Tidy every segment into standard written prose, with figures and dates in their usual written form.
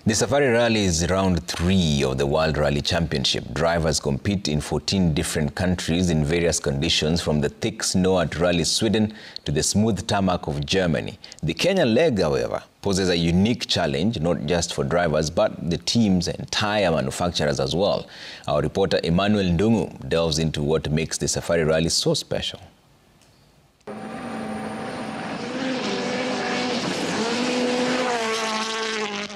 The Safari Rally is round 3 of the World Rally Championship. Drivers compete in 14 different countries in various conditions, from the thick snow at Rally Sweden to the smooth tarmac of Germany. The Kenyan leg, however, poses a unique challenge, not just for drivers, but the teams and tyre manufacturers as well. Our reporter Emmanuel Ndungu delves into what makes the Safari Rally so special.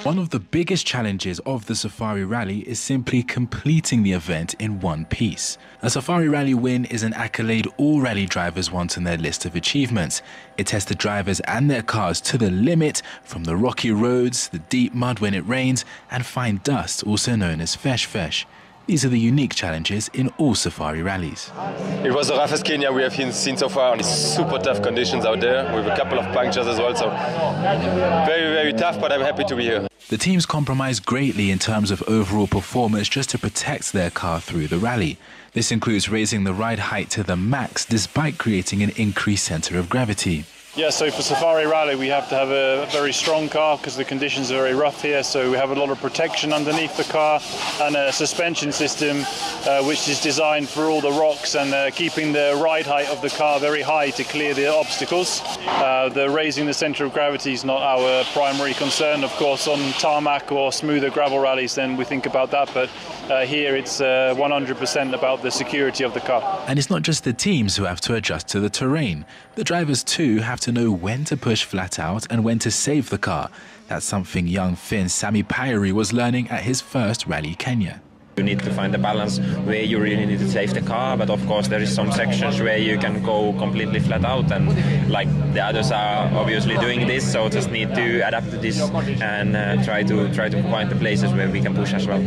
One of the biggest challenges of the Safari Rally is simply completing the event in one piece. A Safari Rally win is an accolade all rally drivers want on their list of achievements. It tests the drivers and their cars to the limit, from the rocky roads, the deep mud when it rains, and fine dust, also known as fesh. These are the unique challenges in all Safari rallies. It was the roughest Kenya we have seen so far. It's super tough conditions out there, with a couple of punctures as well, so very tough, but I'm happy to be here. The teams compromise greatly in terms of overall performance just to protect their car through the rally. This includes raising the ride height to the max despite creating an increased centre of gravity. Yeah, so for Safari Rally we have to have a very strong car because the conditions are very rough here, so we have a lot of protection underneath the car and a suspension system which is designed for all the rocks and keeping the ride height of the car very high to clear the obstacles. Raising the centre of gravity is not our primary concern. Of course, on tarmac or smoother gravel rallies then we think about that, but here it's 100% about the security of the car. And it's not just the teams who have to adjust to the terrain. The drivers too have to know when to push flat out and when to save the car. That's something young Finn Sami Pyeri was learning at his first Rally Kenya. You need to find the balance where you really need to save the car, but of course there is some sections where you can go completely flat out, and like the others are obviously doing this, so just need to adapt to this and try to find the places where we can push as well.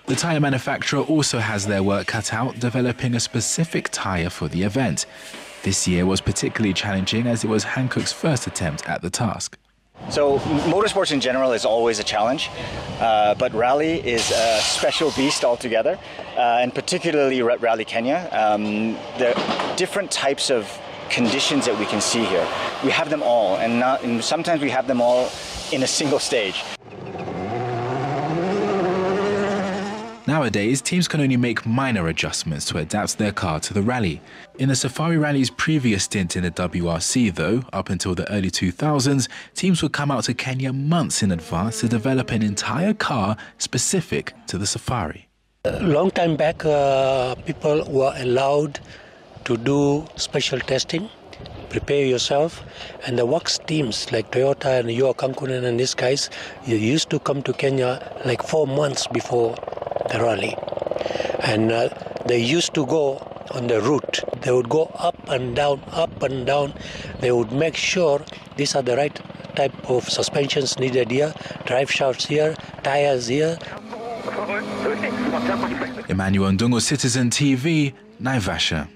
The tyre manufacturer also has their work cut out, developing a specific tyre for the event. This year was particularly challenging as it was Hankook's first attempt at the task. So motorsports in general is always a challenge, but rally is a special beast altogether, and particularly Rally Kenya. The different types of conditions that we can see here, we have them all, and sometimes we have them all in a single stage. Nowadays, teams can only make minor adjustments to adapt their car to the rally. In the Safari Rally's previous stint in the WRC, though, up until the early 2000s, teams would come out to Kenya months in advance to develop an entire car specific to the Safari. A long time back, people were allowed to do special testing, prepare yourself, and the works teams like Toyota and Yoa Kankunen and these guys, they used to come to Kenya like 4 months before the rally, and they used to go on the route. They would go up and down. They would make sure these are the right type of suspensions needed here, drive shafts here, tires here. Emmanuel Ndungu, Citizen TV, Naivasha.